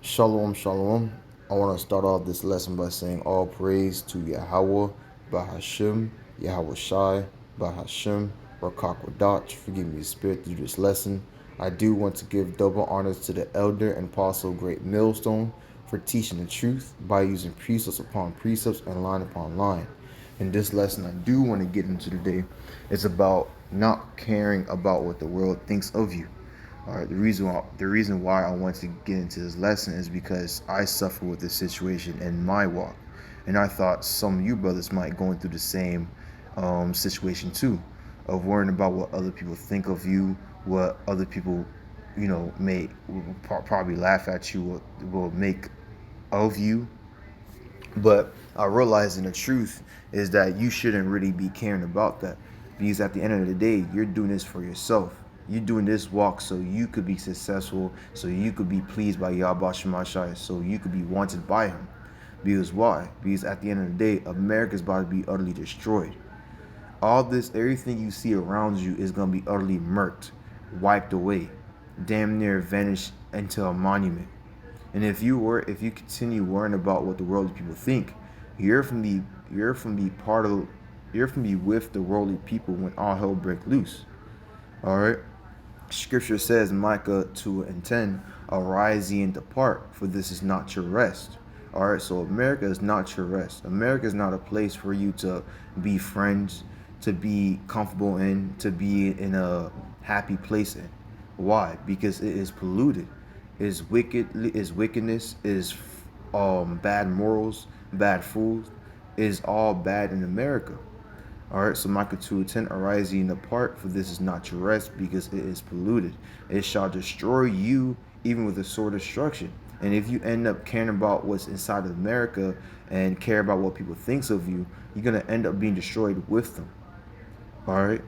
Shalom, shalom. I want to start off this lesson by saying all praise to Yahawah, BAHASHAM, YAHAWASHI, BAHASHAM, RAWCHAA for giving me the spirit to do this lesson. I do want to give double honors to the elder and apostle Great Millstone for teaching the truth by using precepts upon precepts and line upon line. In this lesson I do want to get into today is about not caring about what the world thinks of you. All right, the reason why I want to get into this lesson is because I suffer with this situation in my walk, and I thought some of you brothers might going through the same situation too, of worrying about what other people think of you, what other people, may will probably laugh at you, will make of you. But I realizing the truth is that you shouldn't really be caring about that, because at the end of the day, you're doing this for yourself. You're doing this walk so you could be successful, so you could be pleased by Yahweh Shemashai, so you could be wanted by Him. Because why? Because at the end of the day, America is about to be utterly destroyed. All this, everything you see around you is going to be utterly murked, wiped away, damn near vanished into a monument. And if you continue worrying about what the worldly people think, you're from the you're from the part of you're from the with the worldly people when all hell break loose. All right. Scripture says, Micah 2:10, arise ye and depart, for this is not your rest. All right, so America is not your rest. America is not a place for you to be friends, to be comfortable in, to be in a happy place in. Why? Because it is polluted. Is wicked, is wickedness, is bad morals, bad food, is all bad in America. All right, so Micah 2:10, arise ye and depart, for this is not your rest, because it is polluted. It shall destroy you, even with a sword of destruction. And if you end up caring about what's inside of America and care about what people thinks of you, you're gonna end up being destroyed with them. All right.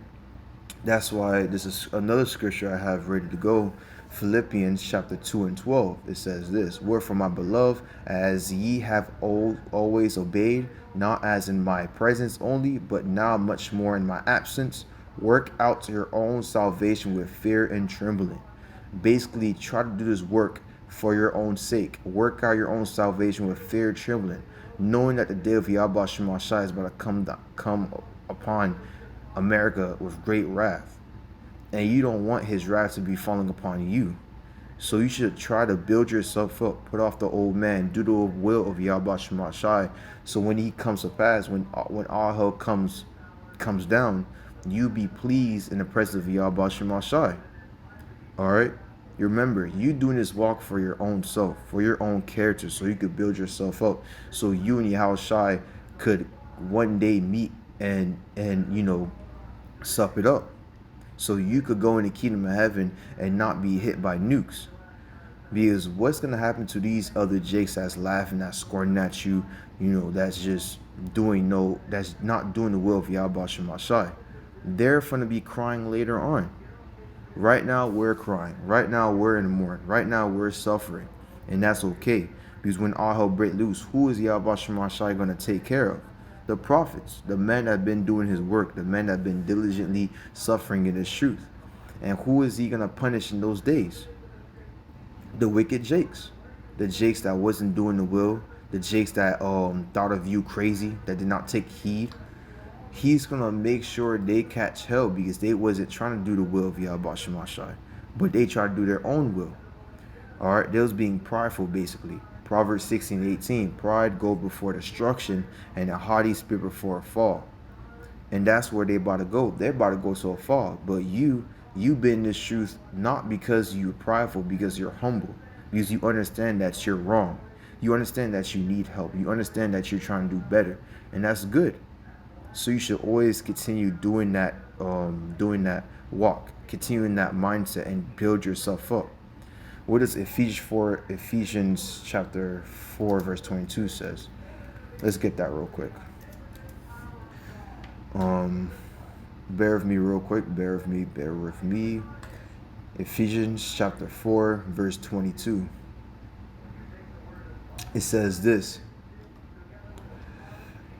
That's why this is another scripture I have ready to go. Philippians chapter 2 and 12. It says this, wherefore my beloved, as ye have always obeyed, not as in my presence only, but now much more in my absence, work out your own salvation with fear and trembling. Basically, try to do this work for your own sake. Work out your own salvation with fear and trembling, knowing that the day of Yahweh Shemashai is about to come upon America with great wrath. And you don't want his wrath to be falling upon you. So you should try to build yourself up, put off the old man, do the will of Yahweh Shemashai. So when he comes to pass, when all hell comes down, you be pleased in the presence of Yahweh Shemashai. Alright? You remember, you doing this walk for your own self, for your own character, so you could build yourself up. So you and Yahushai could one day meet and sup it up. So you could go in the kingdom of heaven and not be hit by nukes. Because what's gonna happen to these other jakes that's laughing, that's scorning at you, that's just that's not doing the will of Yahweh Shemashai. They're gonna be crying later on. Right now we're crying. Right now we're in the mourning. Right now we're suffering. And that's okay. Because when all hell break loose, who is Yahweh Shemashai gonna take care of? The prophets, the men that have been doing his work, the men that have been diligently suffering in his truth. And who is he going to punish in those days? The wicked jakes. The jakes that wasn't doing the will. The jakes that thought of you crazy, that did not take heed. He's going to make sure they catch hell because they wasn't trying to do the will of Yahweh Shemashai. But they tried to do their own will. All right, they was being prideful basically. Proverbs 16:18, pride goes before destruction and a haughty spirit before a fall. And that's where they about to go. They're about to go to a fall. But you been this truth not because you're prideful, because you're humble. Because you understand that you're wrong. You understand that you need help. You understand that you're trying to do better. And that's good. So you should always continue doing that walk, continuing that mindset and build yourself up. What does Ephesians chapter 4 verse 22 says? Let's get that real quick. Bear with me real quick. Bear with me. Ephesians chapter 4 verse 22. It says this.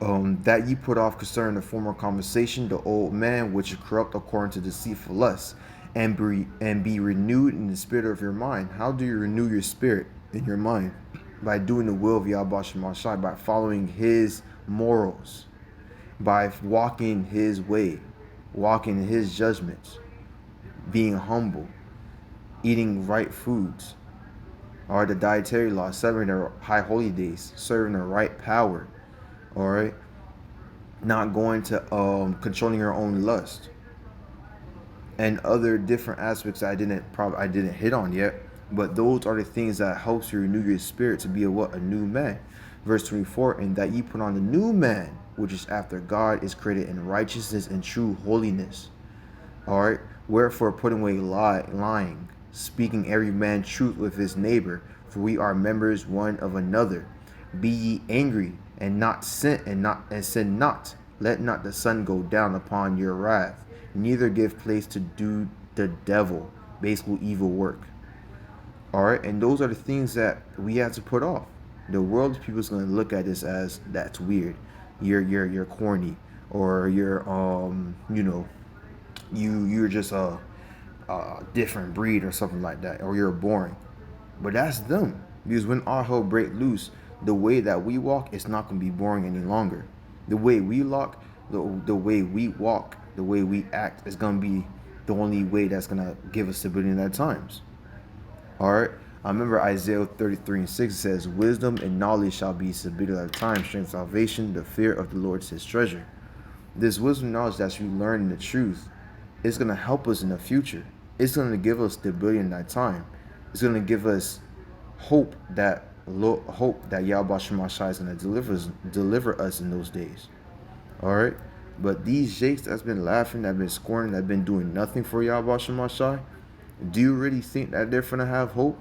That ye put off concerning the former conversation, the old man which is corrupt according to deceitful lust, and be renewed in the spirit of your mind. How do you renew your spirit? in your mind, by doing the will of Yahweh Shemashai, by following his morals, by walking his way, walking in his judgments, being humble, eating right foods, or the dietary law, serving the high holy days, serving the right power, all right, not going to controlling your own lust, and other different aspects I didn't hit on yet. But those are the things that helps you renew your spirit to be a new man. Verse 24, and that ye put on the new man, which is after God, is created in righteousness and true holiness. All right. Wherefore, putting away lying, speaking every man truth with his neighbor, for we are members one of another. Be ye angry, and not sin, and sin not. Let not the sun go down upon your wrath, neither give place to do the devil, basically evil work. All right, and those are the things that we have to put off. The world's people is going to look at this as that's weird. You're corny, or you're you're just a different breed or something like that, or you're boring. But that's them, because when our hell break loose, the way that we walk is not going to be boring any longer. The way we walk, the way we walk, the way we act is going to be the only way that's going to give us stability in that times. All right. I remember Isaiah 33:6 says, wisdom and knowledge shall be stability at a time, strength, salvation, the fear of the Lord is his treasure. This wisdom and knowledge that we learn in the truth is going to help us in the future. It's going to give us stability in that time. It's going to give us hope that Yahweh Shemashai is going to deliver us in those days. All right. But these jakes that's been laughing, that been scorning, that been doing nothing for Yahweh Shemashai, do you really think that they're going to have hope?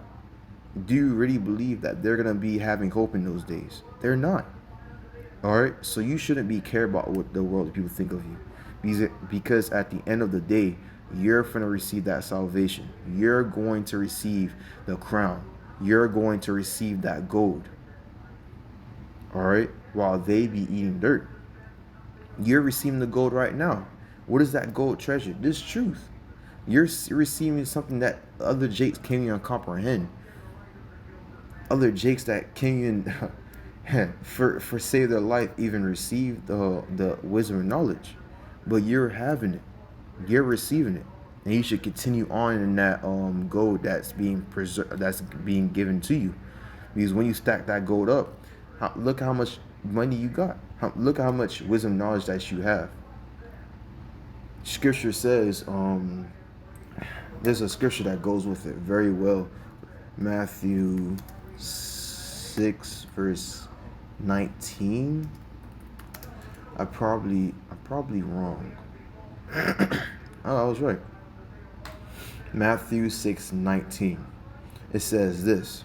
Do you really believe that they're going to be having hope in those days? They're not. All right. So you shouldn't be care about what the world people think of you, because at the end of the day, you're going to receive that salvation. You're going to receive the crown. You're going to receive that gold. All right. While they be eating dirt, you're receiving the gold right now. What is that gold treasure? This truth. You're receiving something that other jakes can't even comprehend. Other jakes that can't even for save their life even receive the wisdom and knowledge. But you're having it. You're receiving it. And you should continue on in that gold that's being preserved, that's being given to you. Because when you stack that gold up, look how much money you got. Look how much wisdom and knowledge that you have. Scripture says, there's a scripture that goes with it very well. Matthew 6 verse 19. I'm probably wrong. Oh, I was right. Matthew 6:19. It says this: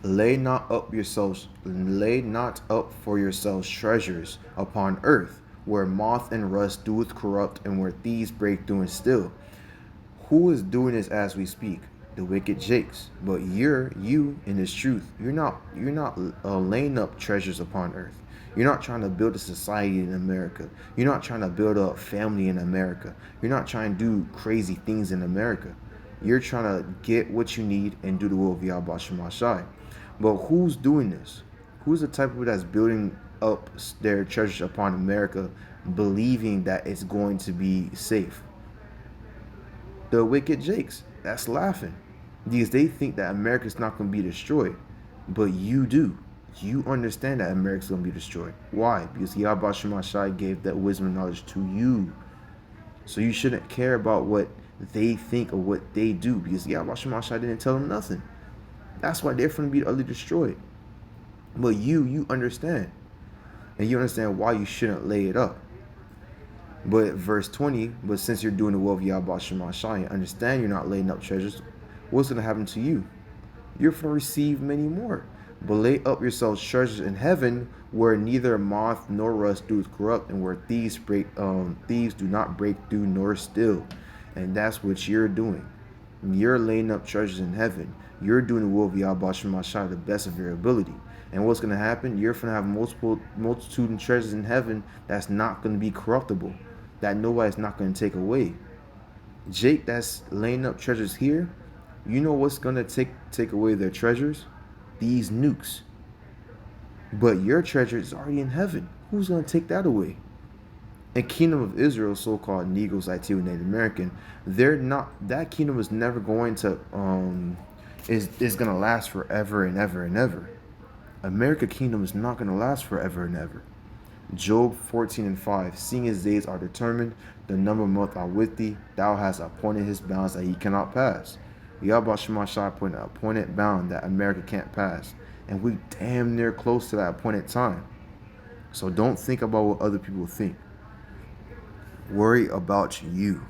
Lay not up for yourselves treasures upon earth, where moth and rust doeth corrupt, and where thieves break through and steal. Who is doing this as we speak? The wicked jakes. But you in this truth, you're not laying up treasures upon earth. You're not trying to build a society in America. You're not trying to build a family in America. You're not trying to do crazy things in America. You're trying to get what you need and do the will of Yahweh Shemashai. But who's doing this? Who's the type of people that's building up their treasures upon America, believing that it's going to be safe? The wicked jakes. That's laughing, because they think that America's not going to be destroyed. But you do. You understand that America's going to be destroyed. Why? Because Yahweh Shemashai gave that wisdom and knowledge to you. So you shouldn't care about what they think or what they do, because Yahweh Shemashai didn't tell them nothing. That's why they're going to be utterly destroyed. But you understand. And you understand why you shouldn't lay it up. But verse 20, but since you're doing the will of Yahweh Shemashai, understand you're not laying up treasures, what's going to happen to you? You're going to receive many more. But lay up yourselves treasures in heaven, where neither moth nor rust doeth corrupt, and where thieves do not break through nor steal. And that's what you're doing. You're laying up treasures in heaven. You're doing the will of Yahweh Shemashai to the best of your ability. And what's going to happen? You're going to have multitude of treasures in heaven that's not going to be corruptible, that nobody's not going to take away. Jake that's laying up treasures here, You know what's gonna take away their treasures? These nukes. But your treasure is already in heaven. Who's gonna take that away? And Kingdom of Israel, so-called Negroes, Latino, Native American, they're not. That kingdom is never going to is gonna last forever and ever and ever. America kingdom is not gonna last forever and ever. Job 14:5. Seeing his days are determined, the number of months are with thee. Thou hast appointed his bounds that he cannot pass. Yahweh Shemashah put an appointed bound that America can't pass. And we damn near close to that appointed time. So don't think about what other people think. Worry about you.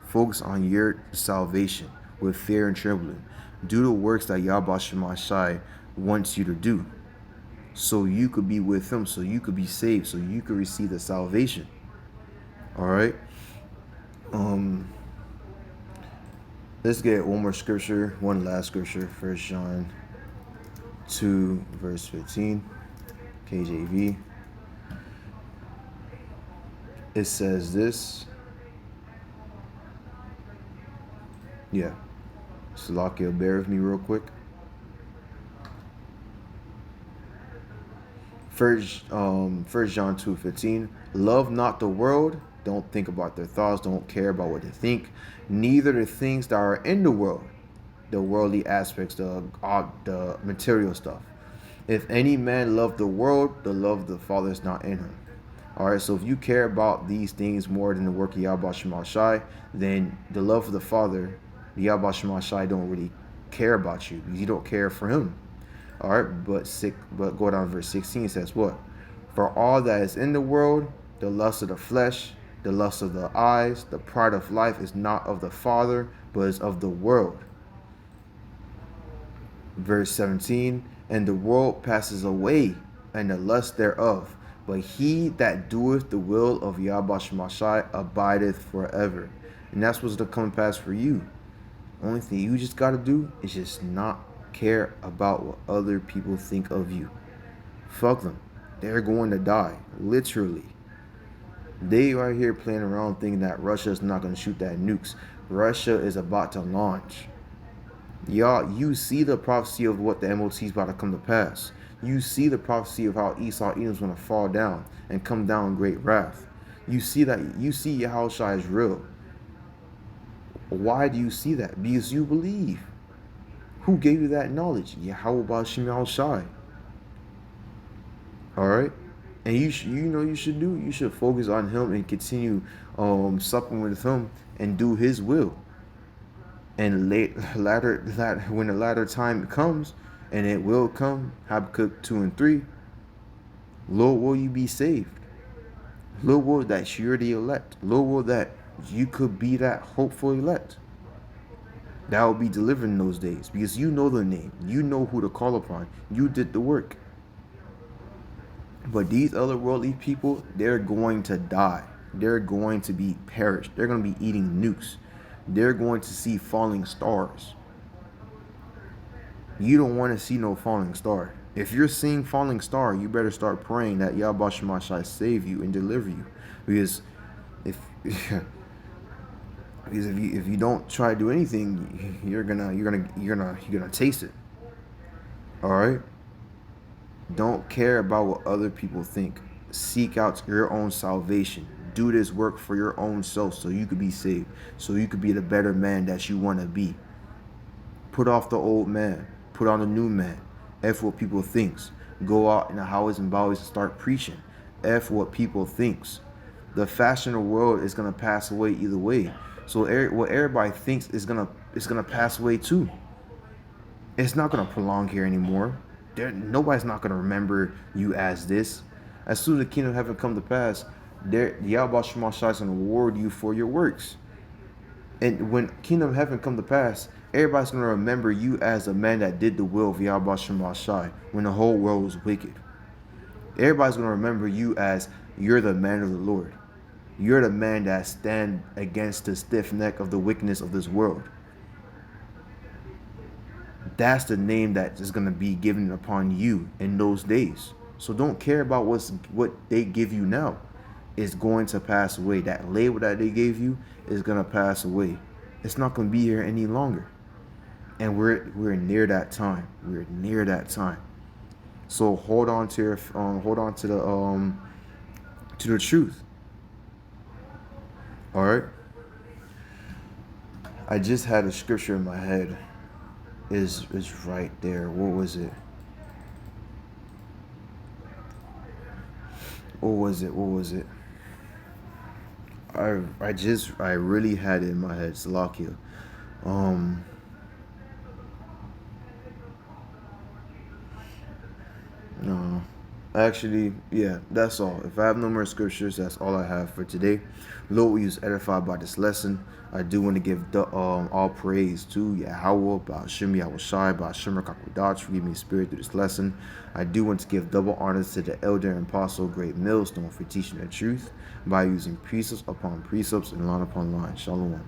Focus on your salvation with fear and trembling. Do the works that Yahweh Shemashah wants you to do, so you could be with him, so you could be saved, so you could receive the salvation. All right. Let's get one more scripture, one last scripture. 1 John 2 verse 15, KJV. It says this. Yeah. Salakia, bear with me real quick. First John 2:15. Love not the world. Don't think about their thoughts. Don't care about what they think. Neither the things that are in the world, the worldly aspects, the material stuff. If any man love the world, the love of the Father is not in him. All right. So if you care about these things more than the work of Yahweh Shemashah, then the love of the Father, the Yahweh Shemashah, don't really care about you because you don't care for him. All right, but go down to verse 16. It says what? For all that is in the world, the lust of the flesh, the lust of the eyes, the pride of life is not of the Father, but is of the world. Verse 17, and the world passes away, and the lust thereof. But he that doeth the will of Yahweh Shemashah abideth forever. And that's what's to come to pass for you. Only thing you just got to do is just not care about what other people think of you. Fuck them. They're going to die. Literally. They right here playing around thinking that Russia is not going to shoot that nukes. Russia is about to launch. Y'all, you see the prophecy of what the MOT is about to come to pass. You see the prophecy of how Esau Edom is going to fall down and come down in great wrath. You see that. You see Yahushua is real. Why do you see that? Because you believe. Who gave you that knowledge? Yahweh BAHASHAM Yahushua. All right, and you should focus on him and continue supping with him and do his will. And when the latter time comes, and it will come, Habakkuk 2:3. Lord, will you be saved? Lord, will that you're the elect? Lord, will that you could be that hopeful elect that will be delivered in those days, because you know the name, you know who to call upon, you did the work. But these other worldly people, they're going to die. They're going to be perished. They're going to be eating nukes. They're going to see falling stars. You don't want to see no falling star. If you're seeing falling star, you better start praying that Yahweh Shemashah save you and deliver you, because if you don't try to do anything, you're gonna taste it. All right. Don't care about what other people think. Seek out your own salvation. Do this work for your own self, so you could be saved, so you could be the better man that you want to be. Put off the old man. Put on the new man. F what people thinks. Go out in the highways and byways and start preaching. F what people thinks. The fashion of the world is gonna pass away either way. So what everybody thinks is gonna pass away too. It's not gonna prolong here anymore. Nobody's not gonna remember you as this. As soon as the kingdom of heaven come to pass, Yahweh Shemashah is gonna reward you for your works. And when kingdom of heaven come to pass, everybody's gonna remember you as a man that did the will of Yahweh Shemashah when the whole world was wicked. Everybody's gonna remember you as you're the man of the Lord. You're the man that stand against the stiff neck of the wickedness of this world. That's the name that is going to be given upon you in those days. So don't care about what they give you now. It's going to pass away. That label that they gave you is going to pass away. It's not going to be here any longer. And we're near that time. We're near that time. So hold on to your hold on to the truth. All right. I just had a scripture in my head. Is right there. What was it? What was it? What was it? I really had it in my head. Salakia. Um. No. Actually, yeah, that's all. If I have no more scriptures, that's all I have for today. Lord, we was edified by this lesson. I do want to give all praise to Yahawah, BAHASHAM, YAHAWASHI, BAHASHAM, QADASH, forgive me, Spirit, through this lesson. I do want to give double honors to the elder and apostle, Great Millstone, for teaching the truth by using precepts upon precepts and line upon line. Shalom.